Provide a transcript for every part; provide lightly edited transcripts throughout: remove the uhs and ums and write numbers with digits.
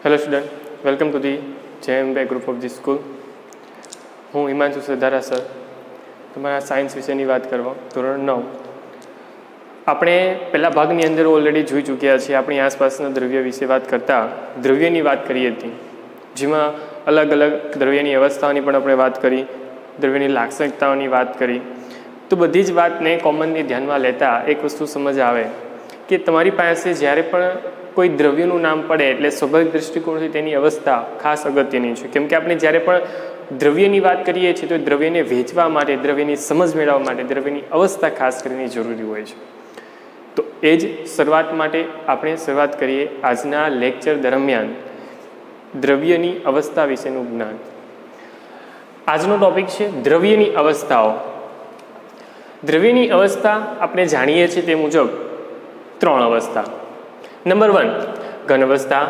Hello student, welcome to the JM group of the school. હું Himanshu સરદારા sir તમારા science વિશેની વાત કરવા. ધોરણ 9 આપણે પહેલા ભાગની અંદર ઓલરેડી જોઈ ચૂક્યા છીએ. આપણી આસપાસના દ્રવ્ય વિશે વાત કરતાં દ્રવ્યની વાત કરી હતી, જેમાં અલગ અલગ દ્રવ્યની અવસ્થાઓની પણ આપણે વાત કરી, દ્રવ્યની લાક્ષણિકતાઓની વાત કરી. તો બધી જ વાતને કોમનલી ધ્યાનમાં લેતા એક વસ્તુ સમજ આવે કે તમારી પાસે જ્યારે પણ કોઈ દ્રવ્યનું નામ પડે એટલે સ્વાભાવિક દૃષ્ટિકોણથી તેની અવસ્થા ખાસ અગત્યની છે. કેમ કે આપણે જ્યારે પણ દ્રવ્યની વાત કરીએ છીએ તો દ્રવ્યને વેચવા માટે, દ્રવ્યની સમજ મેળવવા માટે દ્રવ્યની અવસ્થા ખાસ કરીને જરૂરી હોય છે. તો એ જ શરૂઆત માટે આપણે શરૂઆત કરીએ આજના લેક્ચર દરમિયાન દ્રવ્યની અવસ્થા વિશેનું જ્ઞાન. આજનો ટોપિક છે દ્રવ્યની અવસ્થાઓ. દ્રવ્યની અવસ્થા આપણે જાણીએ છીએ તે મુજબ 3 અવસ્થા. નંબર 1 ઘન અવસ્થા,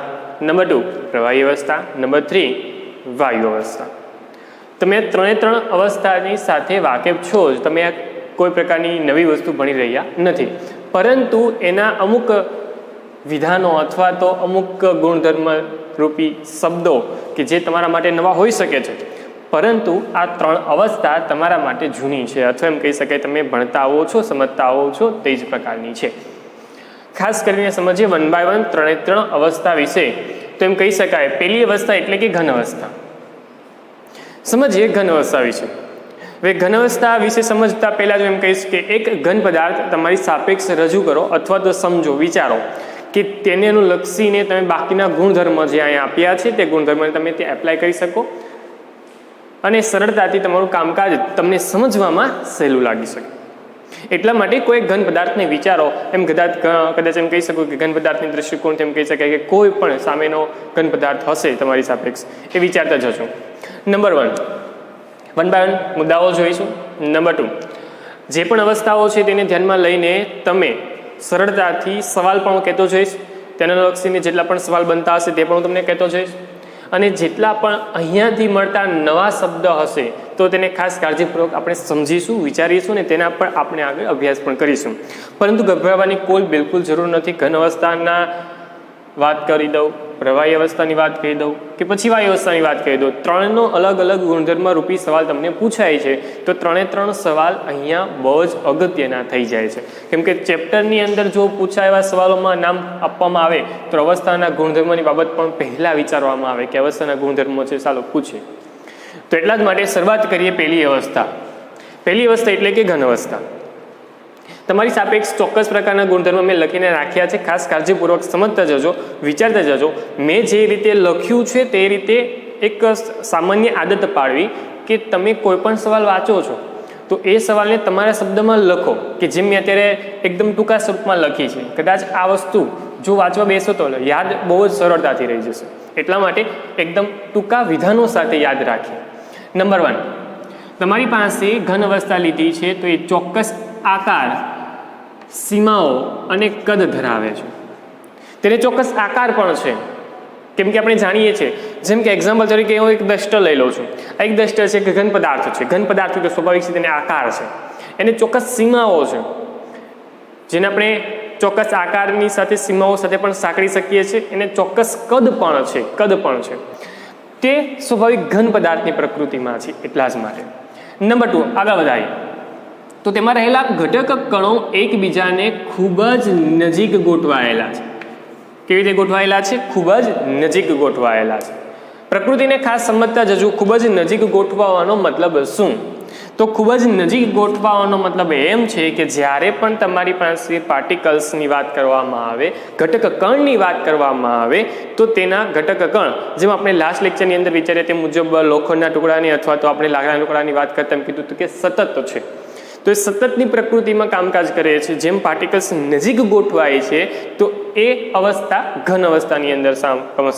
નંબર 2 પ્રવાહી અવસ્થા, નંબર 3 વાયુ અવસ્થા. તમે 3 અવસ્થાની સાથે વાકેફ છો જ. તમે કોઈ પ્રકારની નવી વસ્તુ ભણી રહ્યા નથી, પરંતુ એના અમુક વિધાનો અથવા તો અમુક ગુણધર્મ રૂપી શબ્દો કે જે તમારા માટે નવા હોઈ શકે છે, પરંતુ આ 3 અવસ્થા તમારા માટે જૂની છે, અથવા એમ કહી શકાય તમે ભણતા આવો છો, સમજતા આવો છો તે જ પ્રકારની છે. ખાસ કરીને સમજીએ 1 by 1 3 અવસ્થા વિશે. તો એમ કહી શકાય પહેલી અવસ્થા એટલે કે ઘન અવસ્થા. સમજીએ ઘન અવસ્થા વિશે. હવે ઘન અવસ્થા વિશે સમજતા પહેલાં જો એમ કહીશ કે એક ઘન પદાર્થ તમારી સાપેક્ષ રજૂ કરો અથવા તો સમજો, વિચારો કે તેને અનુલક્ષીને તમે બાકીના ગુણધર્મ જે અહીંયા આપ્યા છે તે ગુણધર્મને તમે ત્યાં એપ્લાય કરી શકો અને સરળતાથી તમારું કામકાજ તમને સમજવામાં સહેલું લાગી શકે. એટલા માટે કોઈ ઘન પદાર્થને વિચારો. એમ કદાચ એમ કહી શકો કે ઘન પદાર્થની દૃષ્ટિકોણથી એમ કહી શકાય કે કોઈ પણ સામેનો ઘન પદાર્થ હશે તમારી સાપેક્ષ, એ વિચારતા જશો. નંબર 1 by 1 મુદ્દાઓ જોઈશું. નંબર 2 જે પણ અવસ્થાઓ છે તેને ધ્યાનમાં લઈને તમે સરળતાથી સવાલ પણ કહેતો જઈશ. તેને લક્ષીને જેટલા પણ સવાલ બનતા હશે તે પણ હું તમને કહેતો જઈશ. અને જેટલા પણ અહીંયાથી મળતા નવા શબ્દ હશે તો તેને ખાસ કાળજીપૂર્વક આપણે સમજીશું, વિચારીશું અને તેના પર આપણે આગળ અભ્યાસ પણ કરીશું. પરંતુ ગભરાવાની કોઈ બિલકુલ જરૂર નથી. ઘન અવસ્થાના વાત કરી દઉં, પ્રવાહી અવસ્થાની વાત કહી દઉં કે પછી વાયુ અવસ્થાની વાત કહી દઉં, 3નો અલગ અલગ ગુણધર્મ રૂપી સવાલ તમને પૂછાય છે તો 3 સવાલ અહીંયા બહુ જ અગત્યના થઈ જાય છે. કેમ કે ચેપ્ટરની અંદર જો પૂછાયેલા સવાલોમાં નામ આપવામાં આવે તો અવસ્થાના ગુણધર્મની બાબત પણ પહેલાં વિચારવામાં આવે કે અવસ્થાના ગુણધર્મો છે, ચાલો પૂછે. તો એટલા જ માટે શરૂઆત કરીએ પહેલી અવસ્થા. પહેલી અવસ્થા એટલે કે ઘન અવસ્થા. તમારી સાપેક્ષ ચોક્કસ પ્રકારના ગુણધર્મ મેં લખીને રાખ્યા છે. ખાસ કાળજીપૂર્વક સમજતા જજો, વિચારતા જજો. મેં જે રીતે લખ્યું છે તે રીતે એક સામાન્ય આદત પાડવી કે તમે કોઈ પણ સવાલ વાંચો છો તો એ સવાલને તમારા શબ્દમાં લખો, કે જેમ મેં અત્યારે એકદમ ટૂંકા સ્વરૂપમાં લખી છે. કદાચ આ વસ્તુ જો વાંચવા બેસો તો યાદ બહુ જ સરળતાથી રહી જશે. એટલા માટે એકદમ ટૂંકા વિધાનો સાથે યાદ રાખીએ. નંબર 1 તમારી પાસે ઘન અવસ્થા લીધી છે તો એ ચોક્કસ આકાર, સીમાઓ અને કદ ધરાવે છે. તેને ચોક્કસ આકાર પણ છે. કેમ કે આપણે જાણીએ છીએ, જેમ કે એક્ઝામ્પલ તરીકે હું એક ડસ્ટર લઈ લઉં છું. આ એક ડસ્ટર છે કે ઘન પદાર્થ છે. ઘન પદાર્થ તો સ્વાભાવિક છે તેને આકાર છે, એને ચોક્કસ સીમાઓ છે, જેને આપણે ચોક્કસ આકારની સાથે સીમાઓ સાથે પણ સાંકળી શકીએ છીએ. એને ચોક્કસ કદ પણ છે. તે સ્વાભાવિક ઘન પદાર્થની પ્રકૃતિમાં છે. એટલા જ માટે નંબર 2 આગળ વધારીએ તો તેમાં રહેલા ઘટક કણો એકબીજાને ખૂબ જ નજીક ગોઠવાયેલા છે. કેવી રીતે ગોઠવાયેલા છે? ખૂબ જ નજીક ગોઠવાયેલા છે. પ્રકૃતિને ખાસ સમજતા જજો. ખૂબ જ નજીક ગોઠવાવાનો મતલબ શું? તો ખૂબ જ નજીક ગોઠવાવાનો મતલબ એમ છે કે જ્યારે પણ તમારી પાસે પાર્ટિકલ્સની વાત કરવામાં આવે, ઘટક કણની વાત કરવામાં આવે તો તેના ઘટક કણ, જેમ આપણે લાસ્ટ લેક્ચરની અંદર વિચાર્યા તે મુજબ લોખંડના ટુકડાની અથવા તો આપણે લાકડાના ટુકડાની વાત કરતા એમ કીધું હતું કે સતત છે. તો એ સતતની પ્રકૃતિમાં કામકાજ કરે છે. જેમ પાર્ટિકલ્સ નજીક ગોઠવાય છે તો એ અવસ્થા ઘન અવસ્થાની અંદર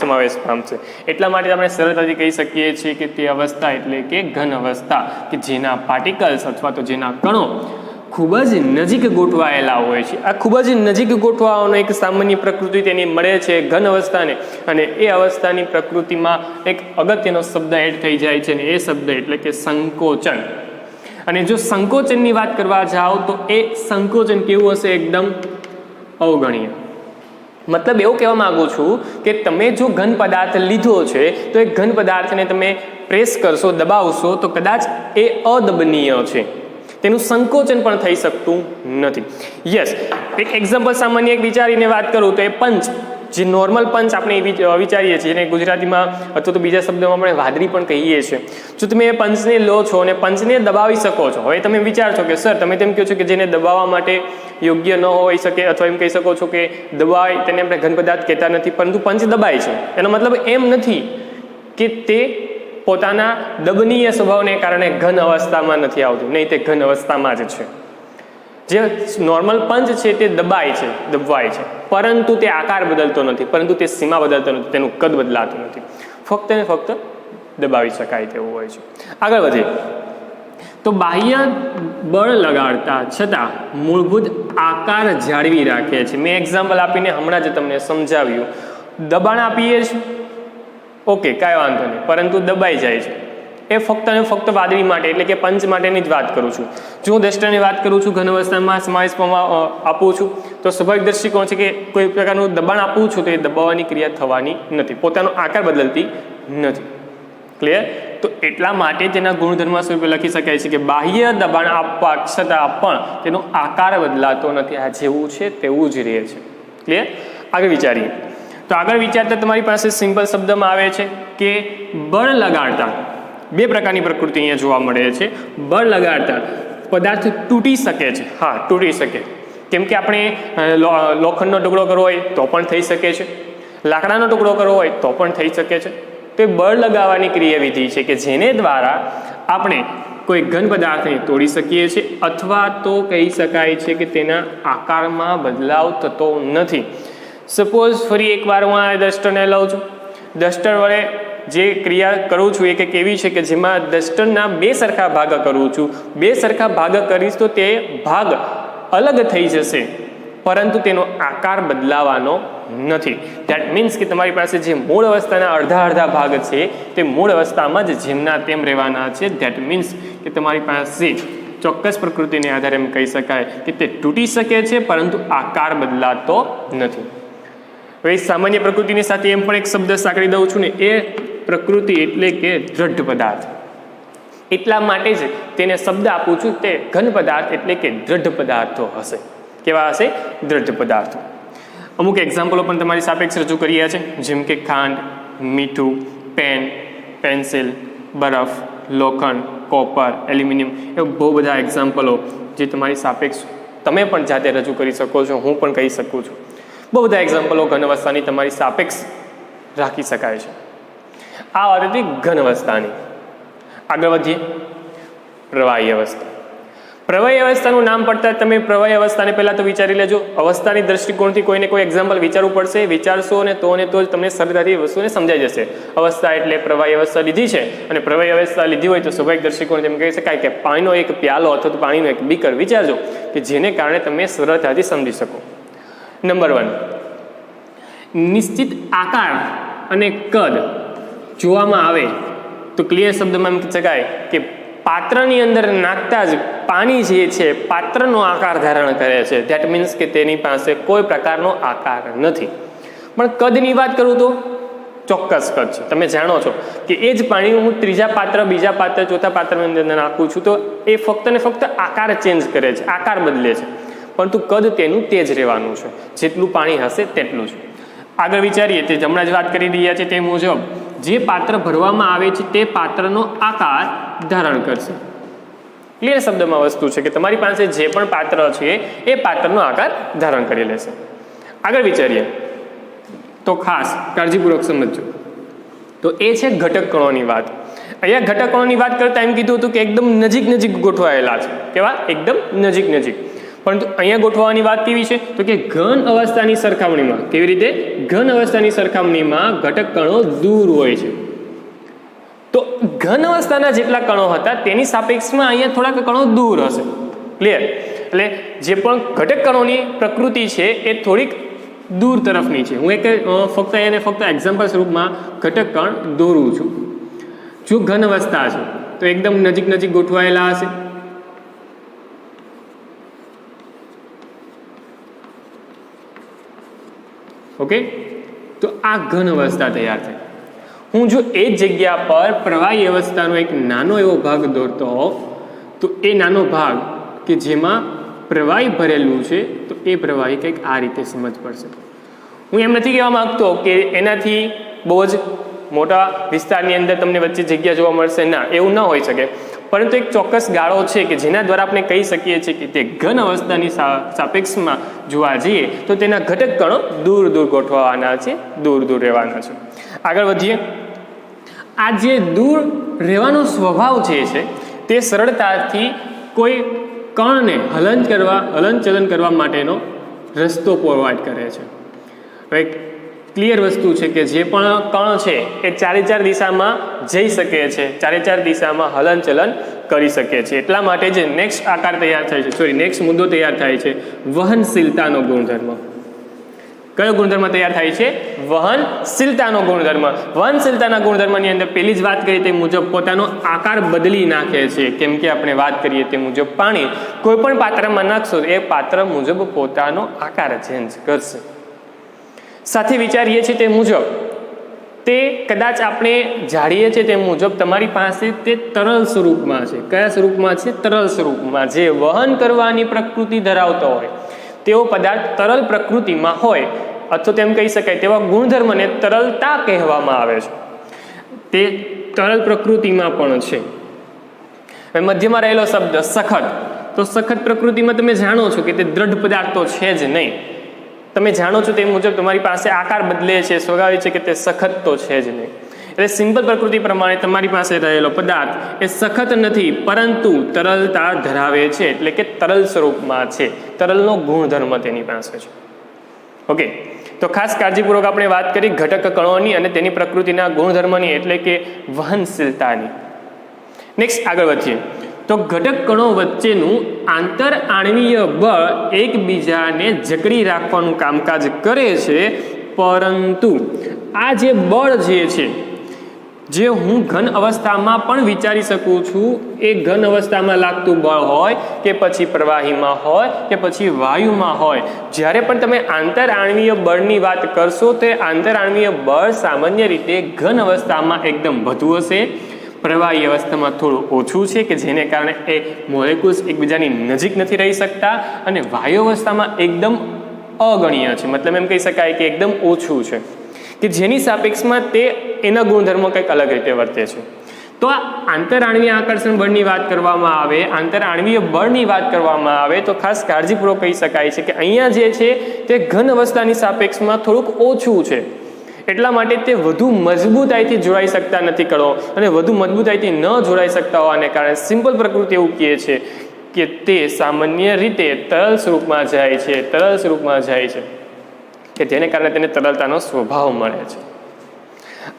સમાવેશ પામશે. એટલા માટે આપણે સરળતાથી કહી શકીએ છીએ કે તે અવસ્થા એટલે કે ઘન અવસ્થા, કે જેના પાર્ટિકલ્સ અથવા તો જેના કણો ખૂબ જ નજીક ગોઠવાયેલા હોય છે. આ ખૂબ જ નજીક ગોઠવાનો એક સામાન્ય પ્રકૃતિ તેની મળે છે ઘન અવસ્થાને, અને એ અવસ્થાની પ્રકૃતિમાં એક અગત્યનો શબ્દ એડ થઈ જાય છે, અને એ શબ્દ એટલે કે સંકોચન. અને જો સંકોચનની વાત કરવા જાઓ તો એ સંકોચન કેવું હશે? એકદમ અવગણ્ય. मतलब એવું કહેવા માંગુ છું કે તમે જો ઘન પદાર્થ લીધો છે તો એ ઘન પદાર્થને તમે પ્રેસ કરશો, દબાવશો તો કદાચ એ અદબનીય છે, તેનું સંકોચન પણ થઈ શકતું નથી. યસ, એક એક્ઝામ્પલ સામાન્ય એક વિચારીને વાત કરું તો એ પંચ, જે નોર્મલ પંચ આપણે વિચારીએ છીએ, એને ગુજરાતીમાં અથવા તો બીજા શબ્દોમાં આપણે વાદળી પણ કહીએ છીએ. જો તમે એ પંચને લો છો અને પંચને દબાવી શકો છો, હવે તમે વિચારશો કે સર તમે તેમ કહો છો કે જેને દબાવવા માટે યોગ્ય ન હોઈ શકે, અથવા એમ કહી શકો છો કે દબાય તેને આપણે ઘન પદાર્થ કહેતા નથી, પરંતુ પંચ દબાય છે. એનો મતલબ એમ નથી કે તે પોતાના દબનીય સ્વભાવને કારણે ઘન અવસ્થામાં નથી આવતું, નહીં, તે ઘન અવસ્થામાં જ છે. જે નોર્મલ પંચ છે તે દબાય છે, દબાય છે, પરંતુ તે આકાર બદલતો નથી, પરંતુ તે સીમા બદલતો નથી, તેનું કદ બદલાતું નથી, ફક્ત ને ફક્ત દબાવી શકાય તેવું હોય છે. આગળ વધીએ તો બાહ્ય બળ લગાડતા છતાં મૂળભૂત આકાર જાળવી રાખે છે. મેં એક્ઝામ્પલ આપીને હમણાં જ તમને સમજાવ્યું. દબાણ આપીએ છીએ, ઓકે, કાંઈ વાંધો નહીં, પરંતુ દબાઈ જાય છે. એ ફક્ત અને ફક્ત વાદળી માટે એટલે કે પંચ માટેની જ વાત કરું છું. જો હું દષ્ટની વાત કરું છું, ઘન અવસ્થામાં સમાવેશમાં આપું છું, તો સ્વાભાવિક દૃષ્ટિકોણ છે કે કોઈ પ્રકારનું દબાણ આપું છું તો એ દબાવવાની ક્રિયા થવાની નથી, પોતાનો આકાર બદલતી નથી. ક્લિયર? તો એટલા માટે તેના ગુણધર્મ સ્વરૂપે લખી શકાય છે કે બાહ્ય દબાણ આપવા છતાં પણ તેનો આકાર બદલાતો નથી, આ જેવું છે તેવું જ રહે છે. ક્લિયર? આગળ વિચારીએ તો આગળ વિચારતા તમારી પાસે સિમ્પલ શબ્દમાં આવે છે કે બળ લગાડતા. બે પ્રકારની પ્રકૃતિ અહીંયા જોવા મળે છે. બળ લગાડતા પદાર્થ તૂટી શકે છે. હા, તૂટી શકે. કેમ કે આપણે લોખંડનો ટુકડો કરવો હોય તો પણ થઈ શકે છે, લાકડાનો ટુકડો કરવો હોય તો પણ થઈ શકે છે. તો એ બળ લગાવવાની ક્રિયાવિધિ છે કે જેને દ્વારા આપણે કોઈ ઘન પદાર્થને તોડી શકીએ છીએ, અથવા તો કહી શકાય છે કે તેના આકારમાં બદલાવ થતો નથી. સપોઝ ફરી એકવાર હું આ ડસ્ટરને લઉં છું. ડસ્ટર વડે જે ક્રિયા કરું છું એ કંઈક એવી છે કે જેમાં ડસ્ટરના બે સરખા ભાગ કરું છું. બે સરખા ભાગ કરીશ તો તે ભાગ અલગ થઈ જશે, પરંતુ તેનો આકાર બદલાવાનો નથી. ધેટ મીન્સ કે તમારી પાસે જે મૂળ અવસ્થાના અડધા અડધા ભાગ છે તે મૂળ અવસ્થામાં જ જેમના તેમ રહેવાના છે. ધેટ મીન્સ કે તમારી પાસે ચોક્કસ પ્રકૃતિને આધારે એમ કહી શકાય કે તે તૂટી શકે છે, પરંતુ આકાર બદલાતો નથી. હવે સામાન્ય પ્રકૃતિની સાથે એમ પણ એક શબ્દ સાંકળી દઉં છું ને, એ પ્રકૃતિ એટલે કે દ્રઢ પદાર્થ. એટલા માટે જ તેને શબ્દ આપું છું, તે ઘન પદાર્થ એટલે કે દ્રઢ પદાર્થો હશે. કેવા હશે? દ્રઢ પદાર્થો. અમુક એક્ઝામ્પલો પણ તમારી સાપેક્ષ રજૂ કર્યા છે, જેમ કે ખાંડ, મીઠું, પેન, પેન્સિલ, બરફ, લોખંડ, કોપર, એલ્યુમિનિયમ, એવા બહુ બધા એક્ઝામ્પલો જે તમારી સાપેક્ષ તમે પણ જાતે રજૂ કરી શકો છો, હું પણ કહી શકું છું. બહુ બધા એક્ઝામ્પલો ઘન અવસ્થાની તમારી સાપેક્ષ રાખી શકાય છે. આ વાત હતી ઘન અવસ્થાની. આગળ વધીએ પ્રવાહી અવસ્થા. પ્રવાહી અવસ્થાનું નામ પડતા તમે પ્રવાહી અવસ્થાને પહેલાં તો વિચારી લેજો. અવસ્થાની દૃષ્ટિકોણથી કોઈને કોઈ એક્ઝામ્પલ વિચારવું પડશે. વિચારશો ને તો જ તમને સરળતાથી વસ્તુને સમજાઈ જશે. અવસ્થા એટલે પ્રવાહી અવસ્થા લીધી છે, અને પ્રવાહી અવસ્થા લીધી હોય તો સ્વાભાવિક દૃષ્ટિકોણ તેમ કહી શકાય કે પાણીનો એક પ્યાલો અથવા તો પાણીનો એક બીકર વિચારજો કે જેને કારણે તમે સરળતાથી સમજી શકો. નંબર 1, નિશ્ચિત આકાર અને કદ જોવામાં આવે તો ક્લિયર શબ્દમાં એમ કહી શકાય કે પાત્રની અંદર નાખતા જ પાણી જે છે પાત્રનો આકાર ધારણ કરે છે. ધેટ મીન્સ કે તેની પાસે કોઈ પ્રકારનો આકાર નથી. પણ કદની વાત કરું તો ચોક્કસ કદ છે. તમે જાણો છો કે એ જ પાણી હું ત્રીજા પાત્ર, બીજા પાત્ર, ચોથા પાત્રની અંદર નાખું છું તો એ ફક્ત ને ફક્ત આકાર ચેન્જ કરે છે, આકાર બદલે છે, પરંતુ કદ તેનું તે જ રહેવાનું છે. જેટલું પાણી હશે તેટલું જ. આગળ વિચારીએ તે હમણાં જ વાત કરી રહ્યા છે તે મુજબ જે પાત્ર ભરવામાં આવે છે તે પાત્રનો આકાર ધારણ કરશે. ક્લિયર શબ્દમાં વસ્તુ છે કે તમારી પાસે જે પણ પાત્ર છે એ પાત્રનો આકાર ધારણ કરી લેશે. આગળ વિચારીએ તો ખાસ કાળજીપૂર્વક સમજજો. તો એ છે ઘટક કણોની વાત. અહીંયા ઘટક કણોની વાત કરતા એમ કીધું હતું કે એકદમ નજીક નજીક ગોઠવાયેલા છે. કેવા? એકદમ નજીક નજીક. પરંતુ અહીંયા ગોઠવવાની વાત કેવી છે તો કે ઘન અવસ્થાની સરખામણીમાં. કેવી રીતે? ઘન અવસ્થાની સરખામણીમાં ઘટક કણો દૂર હોય છે. તો ઘન અવસ્થાના જેટલા કણો હતા તેની સાપેક્ષમાં અહીંયા થોડાક કણો દૂર હશે. ક્લિયર? એટલે જે પણ ઘટક કણોની પ્રકૃતિ છે એ થોડીક દૂર તરફની છે. હું એક ફક્ત એને ફક્ત એક્ઝામ્પલ સ્વરૂપમાં ઘટક કણ દોરું છું. જો ઘન અવસ્થા છે તો એકદમ નજીક નજીક ગોઠવાયેલા હશે. ઓકે, તો આ ઘન અવસ્થા તૈયાર થાય. હું જો એ જ જગ્યા પર પ્રવાહી અવસ્થાનો એક નાનો એવો ભાગ દોરતો હોઉં તો એ નાનો ભાગ કે જેમાં પ્રવાહી ભરેલું છે તો એ પ્રવાહી કંઈક આ રીતે સમજ પડશે. હું એમ નથી કહેવા માગતો કે એનાથી બહુ જ મોટા વિસ્તારની અંદર તમને વચ્ચે જગ્યા જોવા મળશે, ના, એવું ન હોઈ શકે, પરંતુ એક ચોક્કસ ગાળો છે કે જેના દ્વારા આપણે કહી શકીએ છીએ કે તે ઘન અવસ્થાની સાપેક્ષમાં જોવા જઈએ તો તેના ઘટક કણો દૂર દૂર ગોઠવાના છે, દૂર દૂર રહેવાના છે. આગળ વધીએ. આ જે દૂર રહેવાનો સ્વભાવ જે છે તે સરળતાથી કોઈ કણને હલનચલન કરવા માટેનો રસ્તો પ્રોવાઈડ કરે છે. હવે ક્લિયર વસ્તુ છે કે જે પણ કણ છે એ ચારે ચાર દિશામાં જઈ શકે છે, ચારે ચાર દિશામાં હલનચલન કરી શકે છે. એટલા માટે જે નેક્સ્ટ આકાર તૈયાર થાય છે, નેક્સ્ટ મુદ્દો તૈયાર થાય છે વહનશીલતાનો ગુણધર્મ. કયો ગુણધર્મ તૈયાર થાય છે? વહનશીલતાનો ગુણધર્મ. વહનશીલતાના ગુણધર્મની અંદર પહેલી જ વાત કરીએ તે મુજબ પોતાનો આકાર બદલી નાખે છે. કેમ કે આપણે વાત કરીએ તે મુજબ પાણી કોઈ પણ પાત્રમાં નાખશો એ પાત્ર મુજબ પોતાનો આકાર ચેન્જ કરશે. સાથે વિચારીએ છીએ તે મુજબ તે કદાચ આપણે જાણીએ છીએ તે મુજબ તમારી પાસે તે તરલ સ્વરૂપમાં છે. કયા સ્વરૂપમાં છે? તરલ સ્વરૂપમાં. જે વહન કરવાની પ્રકૃતિ ધરાવતો હોય તેવો પદાર્થ તરલ પ્રકૃતિમાં હોય અથવા તેમ કહી શકાય તેવા ગુણધર્મને તરલતા કહેવામાં આવે છે. તે તરલ પ્રકૃતિમાં પણ છે. હવે મધ્યમાં રહેલો શબ્દ સખત, તો સખત પ્રકૃતિમાં તમે જાણો છો કે તે દ્રઢ પદાર્થ તો છે જ નહીં. તમે જાણો છો તે મુજબ તમારી પાસે આકાર બદલે છે, સ્વાભાવિક છે કે તે સખત તો છે જ નહીં. એટલે સિમ્પલ પ્રકૃતિ પ્રમાણે તમારી પાસે રહેલો પદાર્થ એ સખત નથી પરંતુ તરલતા ધરાવે છે, એટલે કે તરલ સ્વરૂપમાં છે. તરલનો ગુણધર્મ તેની પાસે છે. ઓકે, તો ખાસ કાળજીપૂર્વક આપણે વાત કરી ઘટક કણોની અને તેની પ્રકૃતિના ગુણધર્મની, એટલે કે વહનશીલતાની. નેક્સ્ટ આગળ વધીએ તો ઘટક કણો વચ્ચેનું આંતર આણ્વીય બળ એકબીજાને જકડી રાખવાનું કામકાજ કરે છે, પરંતુ આ જે બળ જે છે જે હું ઘન અવસ્થામાં પણ વિચારી શકું છું, એ ઘન અવસ્થામાં લાગતું બળ હોય કે પછી પ્રવાહીમાં હોય કે પછી વાયુમાં હોય, જ્યારે પણ તમે આંતર આણ્વીય બળની વાત કરશો તો આંતર આણ્વીય બળ સામાન્ય રીતે ઘન અવસ્થામાં એકદમ વધુ હશે, પ્રવાહી અવસ્થામાં થોડું ઓછું છે કે જેને કારણે એ મોલેક્યુલ્સ એકબીજાની નજીક નથી રહી શકતા, અને વાયુ અવસ્થામાં એકદમ અગણ્ય છે. મતલબ એમ કહી શકાય કે એકદમ ઓછું છે, કે જેની સાપેક્ષમાં તે એના ગુણધર્મો કંઈક અલગ રીતે વર્તે છે. તો આ આંતર આણ્વીય આકર્ષણ બળની વાત કરવામાં આવે, આંતર આણ્વીય બળની વાત કરવામાં આવે તો ખાસ કાળજીપૂર્વક કહી શકાય છે કે અહીંયા જે છે તે ઘન અવસ્થાની સાપેક્ષમાં થોડુંક ઓછું છે. એટલા માટે તે વધુ મજબૂતાઈથી જોડાઈ શકતા નથી કણો, અને વધુ મજબૂતાઈથી ન જોડાઈ શકતા હોવાને કારણે સિમ્પલ પ્રકૃતિ એવું કહે છે કે તે સામાન્ય રીતે તરલ સ્વરૂપમાં જાય છે, તરલ સ્વરૂપમાં જાય છે, કે જેને કારણે તેને તરલતાનો સ્વભાવ મળે છે.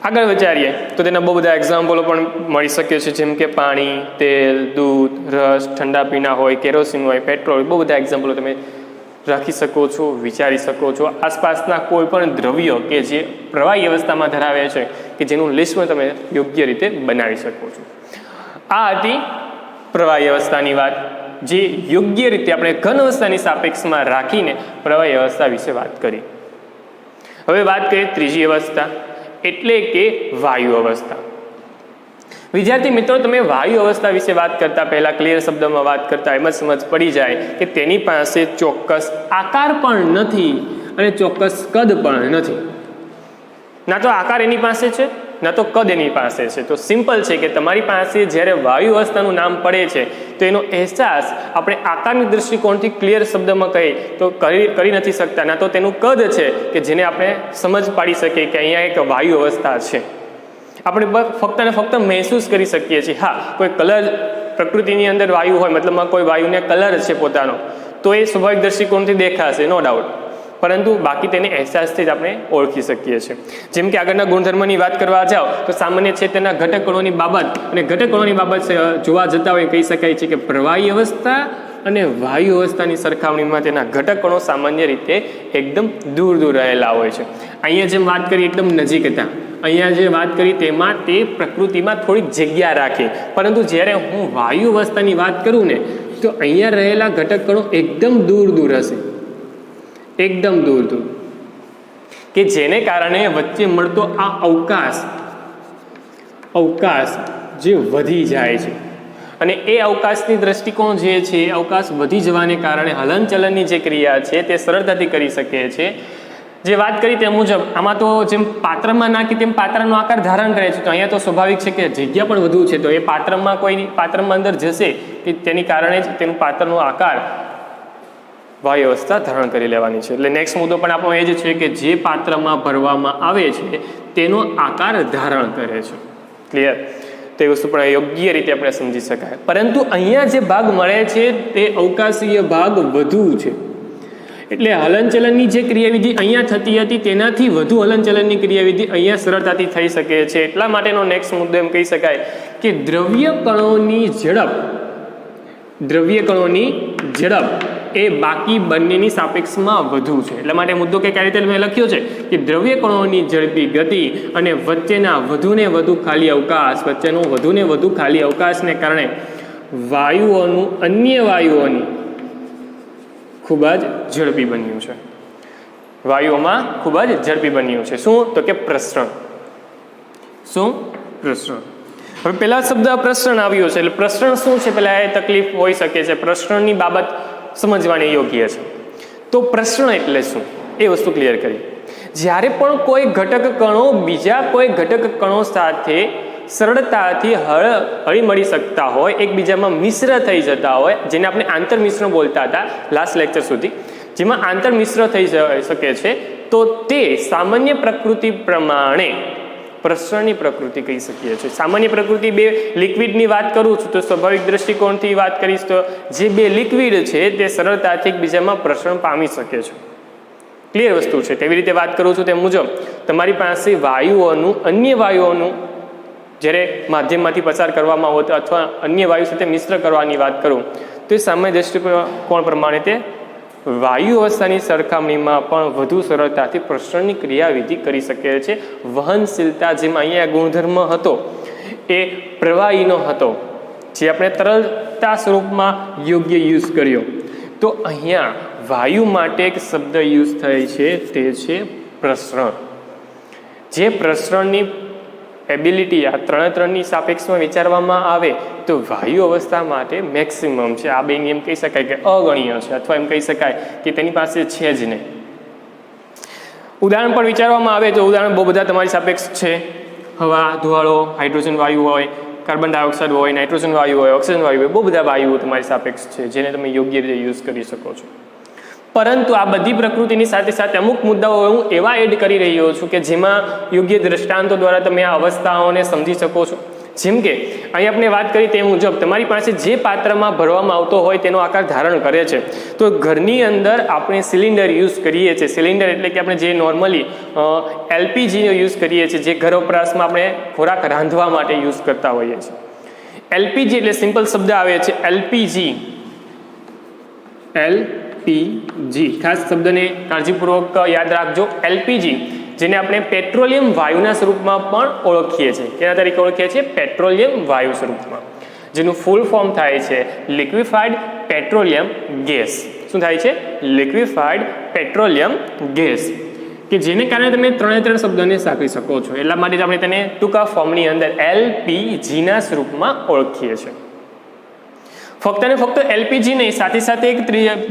આગળ વિચારીએ તો તેના બહુ બધા એક્ઝામ્પલો પણ મળી શકે છે, જેમ કે પાણી, તેલ, દૂધ, રસ, ઠંડા પીણા હોય, કેરોસીન હોય, પેટ્રોલ, બહુ બધા એક્ઝામ્પલો તમે રાખી શકો છો, વિચારી શકો છો. આસપાસના કોઈ પણ દ્રવ્યો કે જે પ્રવાહી અવસ્થામાં ધરાવે છે કે જેનું લિસ્ટ તમે યોગ્ય રીતે બનાવી શકો છો. આ હતી પ્રવાહી અવસ્થાની વાત, જે યોગ્ય રીતે આપણે ઘન અવસ્થાની સાપેક્ષમાં રાખીને પ્રવાહી અવસ્થા વિશે વાત કરી. હવે વાત કરીએ ત્રીજી અવસ્થા, એટલે કે વાયુ અવસ્થા. વિદ્યાર્થી મિત્રો, તમે વાયુ અવસ્થા વિશે વાત કરતા પહેલા ક્લિયર શબ્દમાં વાત કરતા એમ જ સમજ પડી જાય કે તેની પાસે ચોક્કસ આકાર પણ નથી અને ચોક્કસ કદ પણ નથી. ના તો આકાર એની પાસે છે, ના તો કદ એની પાસે છે. તો સિમ્પલ છે કે તમારી પાસે જ્યારે વાયુ અવસ્થાનું નામ પડે છે તો એનો અહેસાસ આપણે આકારની દૃષ્ટિકોણથી ક્લિયર શબ્દમાં કહીએ તો કરી નથી શકતા. ના તો તેનું કદ છે કે જેને આપણે સમજ પાડી શકીએ કે અહીંયા એક વાયુ અવસ્થા છે. આપણે ફક્ત ને ફક્ત મહેસૂસ કરી શકીએ છીએ. હા, કોઈ કલર પ્રકૃતિની અંદર વાયુ હોય, મતલબમાં કોઈ વાયુને કલર છે પોતાનો, તો એ સ્વાભાવિક દૃષ્ટિકોણથી દેખાશે, નો ડાઉટ, પરંતુ બાકી તેને અહેસાસથી જ આપણે ઓળખી શકીએ છીએ. જેમ કે આગળના ગુણધર્મની વાત કરવા જાઓ તો સામાન્ય છે તેના ઘટક કણોની બાબત, અને ઘટક કણોની બાબત જોવા જતા હોય કહી શકાય છે કે પ્રવાહી અવસ્થા અને વાયુ અવસ્થાની સરખામણીમાં તેના ઘટક કણો સામાન્ય રીતે એકદમ દૂર દૂર રહેલા હોય છે. અહીંયા જેમ વાત કરી એકદમ નજીક હતા, અહીંયા જે વાત કરી તેમાં તે પ્રકૃતિમાં થોડીક જગ્યા રાખે, પરંતુ જ્યારે હું વાયુ અવસ્થાની વાત કરું ને તો અહીંયા રહેલા ઘટક કણો એકદમ દૂર દૂર હશે, એકદમ દૂર દૂર. કે જેને કારણે વચ્ચે મળતો આ અવકાશ જે વધી જાય છે અને એ અવકાશની દ્રષ્ટિકોણ જે છે એ અવકાશ વધી જવાને કારણે હલનચલનની જે ક્રિયા છે તે સરળતાથી કરી શકે છે. જે વાત કરી તે મુજબ આમાં તો જેમ પાત્રમાં નાખી તેમ પાત્રનો આકાર ધારણ કરે છે, તો અહીંયા તો સ્વાભાવિક છે કે જગ્યા પણ વધુ છે, તો એ પાત્રમાં અંદર જશે કે તેની કારણે જ તેનું પાત્રનો આકાર વાયુ અવસ્થા ધારણ કરી લેવાની છે. એટલે નેક્સ્ટ મુદ્દો પણ આપણો એ જ છે કે જે પાત્રમાં ભરવામાં આવે છે તેનો આકાર ધારણ કરે છે. ક્લિયર? તે વસ્તુ પણ યોગ્ય રીતે આપણે સમજી શકાય. પરંતુ અહીંયા જે ભાગ મળે છે તે અવકાશીય ભાગ વધુ છે, એટલે હલનચલનની જે ક્રિયાવિધિ અહીંયા થતી હતી તેનાથી વધુ હલનચલનની ક્રિયાવિધિ અહીંયા સરળતાથી થઈ શકે છે. એટલા માટેનો નેક્સ્ટ મુદ્દો એમ કહી શકાય કે દ્રવ્ય કણોની ઝડપ એ બાકી બંનેની સાપેક્ષમાં વધુ છે. એટલા માટે મુદ્દો કઈ રીતે મેં લખ્યો છે કે દ્રવ્ય કણોની ઝડપી ગતિ અને વચ્ચેનો વધુને વધુ ખાલી અવકાશને કારણે વાયુઓનું અન્ય વાયુઓની ખૂબ જ ઝડપી બન્યું છે. વાયુઓમાં ખૂબ જ ઝડપી બન્યું છે. શું? તો કે પ્રસરણ. શું? પ્રસરણ. હવે પહેલા શબ્દ પ્રસરણ આવ્યો છે, એટલે પ્રસરણ શું છે પહેલા એ તકલીફ હોઈ શકે છે, પ્રસરણની બાબત સમજવાની યોગ્ય છે. તો પ્રસરણ એટલે શું એ વસ્તુ ક્લિયર કરી. જ્યારે પણ કોઈ ઘટક કણો બીજા કોઈ ઘટક કણો સાથે સરળતાથી હળીમળી શકતા હોય, એકબીજામાં મિશ્ર થઈ જતા હોય, જેને આપણે આંતરમિશ્રણ બોલતા હતા લાસ્ટ લેક્ચર સુધી, જેમાં આંતરમિશ્ર થઈ શકે છે, તો તે સામાન્ય પ્રકૃતિ પ્રમાણે પ્રસરણની પ્રકૃતિ કહી શકીએ છીએ. સામાન્ય પ્રકૃતિ બે લિક્વિડની વાત કરું છું તો સ્વાભાવિક દ્રષ્ટિકોણથી વાત કરીશ તો જે બે લિક્વિડ છે તે સરળતાથી એકબીજામાં પ્રસરણ પામી શકે છે. ક્લિયર વસ્તુ છે. તેવી રીતે વાત કરું છું તે મુજબ તમારી પાસે અન્ય વાયુઓનું જ્યારે માધ્યમમાંથી પસાર કરવામાં આવે અથવા અન્ય વાયુ સાથે મિશ્ર કરવાની વાત કરું તો એ સામાન્ય દ્રષ્ટિકોણ પ્રમાણે તે વાયુ અવસ્થાની સરખામણીમાં પણ વધુ સરળતાથી પ્રસરણની ક્રિયાવિધિ કરી શકે છે. વહનશીલતા જેમાં અહીંયા ગુણધર્મ હતો એ પ્રવાહીનો હતો, જે આપણે તરલતા સ્વરૂપમાં યોગ્ય યુઝ કર્યો, તો અહીંયા વાયુ માટે એક શબ્દ યુઝ થાય છે તે છે પ્રસરણ. જે પ્રસરણની એબિલિટી આ ત્રણની સાપેક્ષમાં વિચારવામાં આવે તો વાયુ અવસ્થા માટે મેક્સિમમ છે. આ બેની એમ કહી શકાય કે અગણ્ય છે, અથવા એમ કહી શકાય કે તેની પાસે છે જ નહીં. ઉદાહરણ પણ વિચારવામાં આવે તો ઉદાહરણ બહુ બધા તમારી સાપેક્ષ છે. હવા, ધુવાળો, હાઇડ્રોજન વાયુ હોય, કાર્બન ડાયોક્સાઇડ હોય, નાઇટ્રોજન વાયુ હોય, ઓક્સિજન વાયુ હોય, બહુ બધા વાયુઓ તમારી સાપેક્ષ છે જેને તમે યોગ્ય રીતે યુઝ કરી શકો છો. પરંતુ આ બધી પ્રકૃતિની સાથે સાથે અમુક મુદ્દાઓ હું એવા એડ કરી રહ્યો છું કે જેમાં યોગ્ય દ્રષ્ટાંતો દ્વારા તમે આ અવસ્થાઓને સમજી શકો છો. જેમ કે અહીં આપણે વાત કરી તે મુજબ તમારી પાસે જે પાત્રમાં ભરવામાં આવતો હોય તેનો આકાર ધારણ કરે છે. તો ઘરની અંદર આપણે સિલિન્ડર યુઝ કરીએ છીએ. સિલિન્ડર એટલે કે આપણે જે નોર્મલી એલપીજીનો યુઝ કરીએ છીએ, જે ઘર વપરાશમાં આપણે ખોરાક રાંધવા માટે યુઝ કરતા હોઈએ છીએ. એલપીજી એટલે સિમ્પલ શબ્દ આવે છે એલપીજી. ખાસ શબ્દને કાળજીપૂર્વક યાદ રાખજો. એલપીજી જેને આપણે પેટ્રોલિયમ વાયુના સ્વરૂપમાં પણ ઓળખીએ છીએ. કેના તરીકે ઓળખીએ છીએ? પેટ્રોલિયમ વાયુ સ્વરૂપમાં, જેનું ફૂલ ફોર્મ થાય છે લિક્વિફાઈડ પેટ્રોલિયમ ગેસ. શું થાય છે? લિક્વિફાઈડ પેટ્રોલિયમ ગેસ, કે જેને કારણે તમે ત્રણ શબ્દોને સાંકળી શકો છો. એટલા માટે આપણે તેને ટૂંકા ફોર્મની અંદર એલપીજીના સ્વરૂપમાં ઓળખીએ છીએ. ફક્ત ને ફક્ત એલપીજી નહીં, સાથે સાથે એક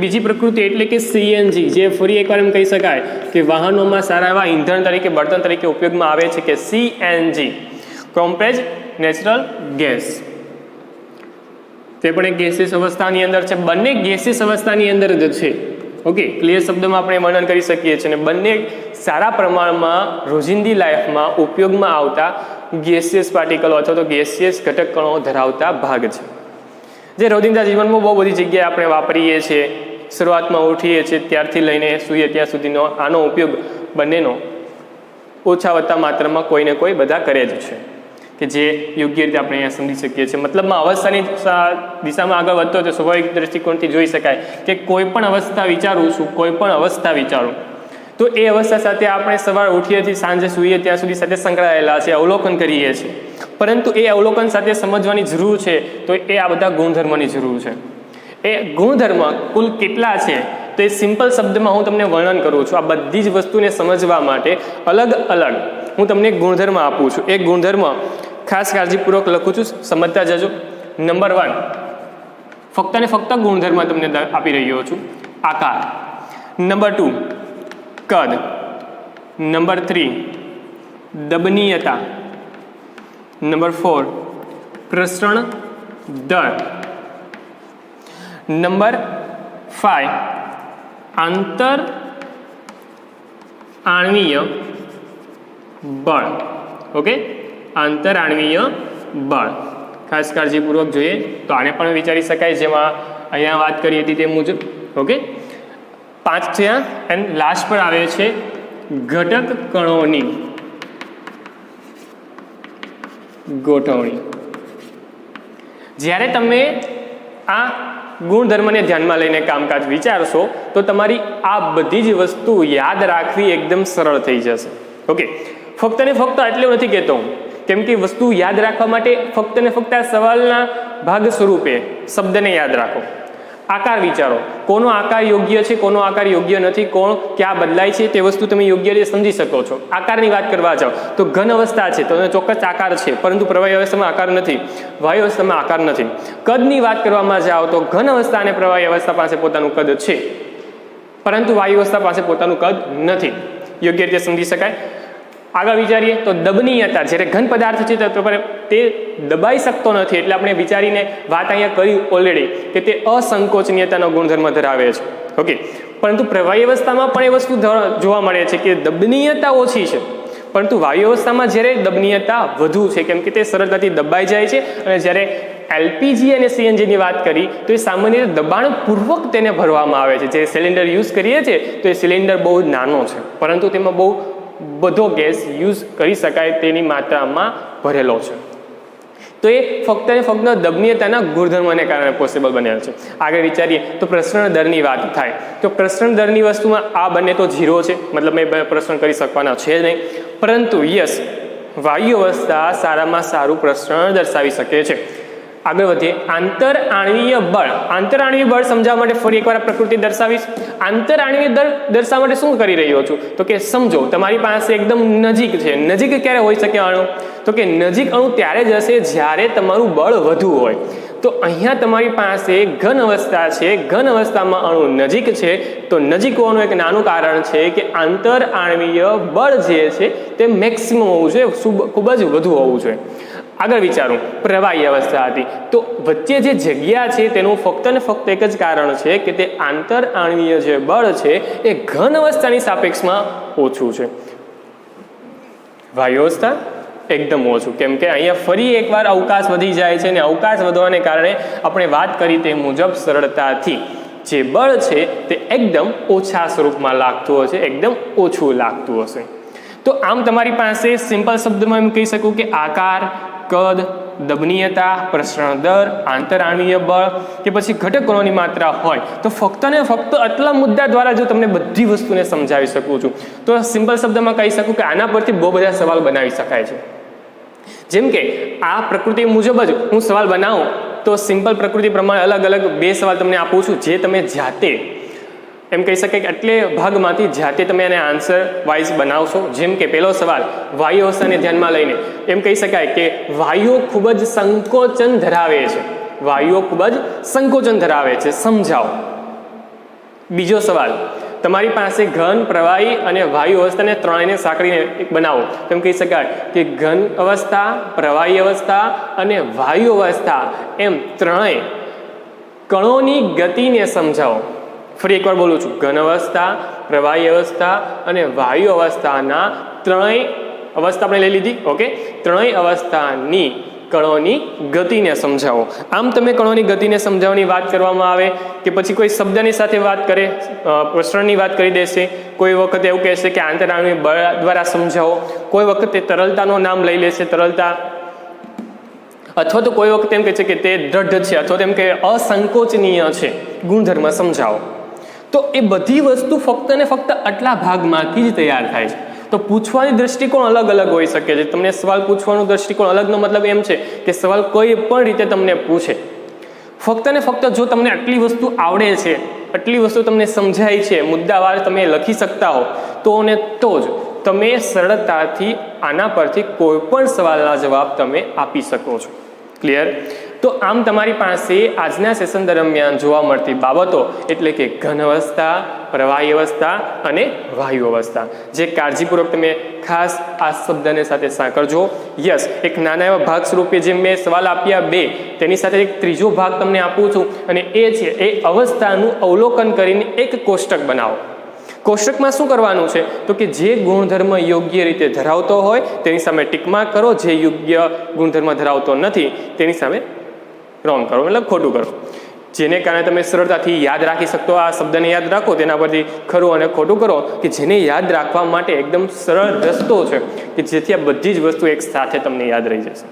બીજી પ્રકૃતિ એટલે કે સીએનજી, જે ફરી એકવાર એમ કહી શકાય કે વાહનોમાં સારા એવા ઈંધણ તરીકે, બળતણ તરીકે ઉપયોગમાં આવે છે કે સીએનજી, કોમ્પ્રેસ્ડ નેચરલ ગેસ. તે પણ એક ગેસિયસ અવસ્થાની અંદર છે. બંને ગેસિયસ અવસ્થાની અંદર જ છે. ઓકે, ક્લિયર શબ્દમાં આપણે વર્ણન કરી શકીએ છીએ. અને બંને સારા પ્રમાણમાં રોજિંદી લાઈફમાં ઉપયોગમાં આવતા ગેસિયસ પાર્ટિકલો અથવા તો ગેસિયસ ઘટક કણો ધરાવતા ભાગ છે, જે રોજિંદા જીવનમાં બહુ બધી જગ્યાએ આપણે વાપરીએ છીએ. શરૂઆતમાં ઉઠીએ છીએ ત્યારથી લઈને સૂઈએ ત્યાં સુધીનો આનો ઉપયોગ બંનેનો ઓછા વત્તા માત્રામાં કોઈને કોઈ બધા કરે જ છે, કે જે યોગ્ય રીતે આપણે અહીંયા સમજી શકીએ છીએ. મતલબમાં અવસ્થાની દિશામાં આગળ વધતો તો સ્વાભાવિક દ્રષ્ટિકોણથી જોઈ શકાય કે કોઈ પણ અવસ્થા વિચારું તો એ અવસ્થા સાથે આપણે સવારે ઉઠીએથી સાંજે સૂઈએ ત્યાં સુધી સાથે સંકળાયેલા છે, અવલોકન કરીએ છીએ. પરંતુ એ અવલોકન સાથે સમજવાની જરૂર છે તો એ આ બધા ગુણધર્મની જરૂર છે. એ ગુણધર્મ કુલ કેટલા છે તો એ સિમ્પલ શબ્દમાં હું તમને વર્ણન કરું છું. આ બધી જ વસ્તુને સમજવા માટે અલગ અલગ હું તમને ગુણધર્મ આપું છું. એક ગુણધર્મ ખાસ કાળજીપૂર્વક લખું છું, સમજતા જજો. નંબર 1, ફક્ત ને ફક્ત ગુણધર્મ તમને આપી રહ્યો છું, આકાર. નંબર 2, કદ. નંબર 3, દબનીયતા. નંબર 4, પ્રસરણ દર. નંબર 5, આંતર આણ્વીય બળ. ઓકે, આંતર આણ્વીય બળ ખાસ કાળજીપૂર્વક જોઈએ તો આને પણ વિચારી શકાય, જેમાં અહીંયા વાત કરી હતી તે મુજબ. ઓકે, 5 થયા એન્ડ લાસ્ટ પર આવે છે ઘટક કણોની ગોઠવણી. જ્યારે તમે આ ગુણધર્મને ધ્યાનમાં લઈને કામકાજ વિચારશો તો તમારી આ બધી જ વસ્તુ યાદ રાખવી એકદમ સરળ થઈ જશે. ઓકે, ફક્ત ને ફક્ત એટલું નથી કહેતો હું, કેમ કે વસ્તુ યાદ રાખવા માટે ફક્ત ને ફક્ત આ સવાલના ભાગ સ્વરૂપે શબ્દને યાદ રાખો. આકાર વિચારો, કોનો આકાર યોગ્ય છે, કોનો આકાર યોગ્ય નથી, કોણ ક્યાં બદલાય છે, તે વસ્તુ તમે યોગ્ય રીતે સમજી શકો છો. આકારની વાત કરવા જાઓ તો ઘન અવસ્થા છે તો એને ચોક્કસ આકાર છે, પરંતુ પ્રવાહી અવસ્થામાં આકાર નથી, વાયુ અવસ્થામાં આકાર નથી. કદની વાત કરવામાં જાઓ તો ઘન અવસ્થા અને પ્રવાહી અવસ્થા પાસે પોતાનું કદ છે, પરંતુ વાયુ અવસ્થા પાસે પોતાનું કદ નથી. યોગ્ય રીતે સમજી શકાય. આગળ વિચારીએ તો દબનીયતા, જ્યારે ઘન પદાર્થ છે તો તે દબાઈ શકતો નથી, એટલે આપણે વિચારીને વાત અહીંયા કરી ઓલરેડી કે તે અસંકોચનીયતાનો ગુણધર્મ ધરાવે છે. ઓકે, પરંતુ પ્રવાહી અવસ્થામાં પણ એ વસ્તુ જોવા મળે છે કે દબનીયતા ઓછી છે, પરંતુ વાયુ અવસ્થામાં જ્યારે દબનીયતા વધુ છે, કેમ કે તે સરળતાથી દબાઈ જાય છે. અને જ્યારે એલપીજી અને સીએનજીની વાત કરી તો એ સામાન્ય રીતે દબાણપૂર્વક તેને ભરવામાં આવે છે. જે સિલિન્ડર યુઝ કરીએ છીએ તો એ સિલિન્ડર બહુ નાનો છે, પરંતુ તેમાં બહુ બધો ગેસ યુઝ કરી શકાય તેની માત્રામાં ભરેલો છે. તો એ ફક્ત ને ફક્ત દબનીયતાના ગુણધર્મને કારણે પોસિબલ બનેલ છે. આગળ વિચારીએ તો પ્રસરણ દરની વાત થાય તો પ્રસરણ દરની વસ્તુમાં આ બંને તો 0 છે, મતલબ મેં પ્રસરણ કરી શકવાના છે નહીં, પરંતુ યસ, વાયુ અવસ્થા સારામાં સારું પ્રસરણ દર્શાવી શકે છે. આગળ વધીએ, આંતર આણ્વીય બળ. આંતર આણ્વીય બળ સમજાવવા માટે ફરી એકવાર પ્રકૃતિ દર્શાવીશ. આંતર આણ્વીય દળ દર્શાવવા માટે શું કરી રહ્યો છું તો કે સમજો, તમારી પાસે એકદમ નજીક છે. નજીક ક્યારે હોઈ શકે અણુ? તો કે નજીક અણુ ત્યારે જ હશે જ્યારે તમારું બળ વધુ હોય. તો અહીંયા તમારી પાસે ઘન અવસ્થા છે, ઘન અવસ્થામાં અણુ નજીક છે, તો નજીક હોવાનું એક નાનું કારણ છે કે આંતર આણ્વીય બળ જે છે તે મેક્સિમમ હોવું જોઈએ, ખૂબ જ વધુ હોવું જોઈએ. આગળ વિચારું, પ્રવાહી અવસ્થા હતી તો વચ્ચે જે જગ્યા છે તેનું ફક્ત ને ફક્ત એક જ કારણ છે કે તે આંતર આણ્વીય જે બળ છે એ ઘન અવસ્થાની સાપેક્ષમાં ઓછું છે. વાયુ અવસ્થા એકદમ ઓછું, કેમ કે અહીંયા ફરી એકવાર અવકાશ વધી જાય છે, અને અવકાશ વધવાને કારણે આપણે વાત કરી તે મુજબ સરળતાથી જે બળ છે તે એકદમ ઓછા સ્વરૂપમાં લાગતું હશે, એકદમ ઓછું લાગતું હશે. તો આમ તમારી પાસે સિમ્પલ શબ્દમાં એમ કહી શકું કે આકાર, કદ, દબનીયતા, પ્રસરણ દર, આંતર આણ્વીય બળ કે પછી ઘટકોની માત્રા હોય તો ફક્ત ને ફક્ત આટલા મુદ્દા દ્વારા જો તમને બધી વસ્તુને સમજાવી શકું છું તો સિમ્પલ શબ્દમાં કહી શકું કે આના પરથી બહુ બધા સવાલ બનાવી શકાય છે. જેમ કે આ પ્રકૃતિ મુજબ જ હું સવાલ બનાવું તો સિમ્પલ પ્રકૃતિ પ્રમાણે અલગ અલગ 2 સવાલ તમને આપું છું, જે તમે જાતે એમ કહી શકાય કે એટલે ભાગમાંથી જાતે તમે એને આન્સર વાઇઝ બનાવશો. જેમ કે પહેલો સવાલ વાયુ અવસ્થાને ધ્યાનમાં લઈને એમ કહી શકાય કે વાયુઓ ખૂબ જ સંકોચન ધરાવે છે, વાયુઓ ખૂબ જ સંકોચન ધરાવે છે, સમજાવો. બીજો સવાલ, તમારી પાસે ઘન, પ્રવાહી અને વાયુ અવસ્થાને ત્રણેયને સાંકળીને એક બનાવો. તેમ કહી શકાય કે ઘન અવસ્થા, પ્રવાહી અવસ્થા અને વાયુ અવસ્થા એમ ત્રણેય કણોની ગતિને સમજાવો. ફરી એકવાર બોલું છું, ઘન અવસ્થા, પ્રવાહી અવસ્થા અને વાયુ અવસ્થાના ત્રણેય અવસ્થા આપણે લઈ લીધી. ઓકે, ત્રણેય અવસ્થાની કણોની ગતિને સમજાવો. આમ તમે કણોની ગતિને સમજાવવાની વાત કરવામાં આવે કે પછી કોઈ શબ્દની સાથે વાત કરે, પ્રસરણની વાત કરી દેશે, કોઈ વખત એવું કહેશે કે આંતરઆણ્વીય બળ દ્વારા સમજાવો, કોઈ વખતે તરલતાનું નામ લઈ લેશે, તરલતા, અથવા તો કોઈ વખત એમ કહે છે કે તે દ્રઢ છે, અથવા તો એમ કે અસંકોચનીય છે, ગુણધર્મ સમજાવો. તો એ બધી વસ્તુ ફક્ત ને ફક્ત આટલા ભાગમાંથી જ તૈયાર થાય છે. તો પૂછવાની દૃષ્ટિકોણ અલગ અલગ હોઈ શકે છે. તમને સવાલ પૂછવાનો દૃષ્ટિકોણ અલગનો મતલબ એમ છે કે સવાલ કોઈ પણ રીતે તમને પૂછે, ફક્ત ને ફક્ત જો તમને આટલી વસ્તુ આવડે છે આટલી વસ્તુ તમને સમજાય છે, મુદ્દાવાર તમે લખી શકતા હો તો જ તમે સરળતાથી આના પરથી કોઈ પણ સવાલના જવાબ તમે આપી શકો છો. ક્લિયર? તો આમ તમારી પાસે આજના સેશન દરમિયાન જોવા મળતી બાબતો એટલે કે ઘન અવસ્થા, પ્રવાહી અવસ્થા અને વાયુ અવસ્થા, જે કાળજીપૂર્વક તમે ખાસ આ શબ્દને સાથે સાંકળજો. યસ, એક નાના એવા ભાગ સ્વરૂપે જે મેં સવાલ આપ્યા 2, તેની સાથે એક ત્રીજો ભાગ તમને આપું છું, અને એ છે એ અવસ્થાનું અવલોકન કરીને એક કોષ્ટક બનાવો. કોષ્ટકમાં શું કરવાનું છે તો કે જે ગુણધર્મ યોગ્ય રીતે ધરાવતો હોય તેની સામે ટિક માર્ક કરો, જે યોગ્ય ગુણધર્મ ધરાવતો નથી તેની સામે રોંગ કરો, મતલબ ખોટું કરો, જેને કારણે તમે સરળતાથી યાદ રાખી શકતો. આ શબ્દને યાદ રાખો, તેના પરથી ખરું અને ખોટું કરો, કે જેને યાદ રાખવા માટે એકદમ સરળ રસ્તો છે કે જેથી આ બધી જ વસ્તુ એક સાથે તમને યાદ રહી જશે.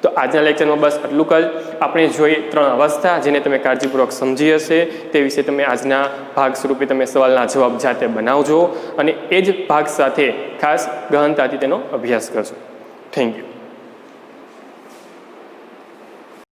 તો આજના લેક્ચરમાં બસ આટલું જ આપણે જોઈ 3 અવસ્થા જેને તમે કાળજીપૂર્વક સમજી હશે. તે વિશે તમે આજના ભાગ સ્વરૂપે તમે સવાલના જવાબ જાતે બનાવજો અને એ જ ભાગ સાથે ખાસ ગહનતાથી તેનો અભ્યાસ કરજો. Thank you.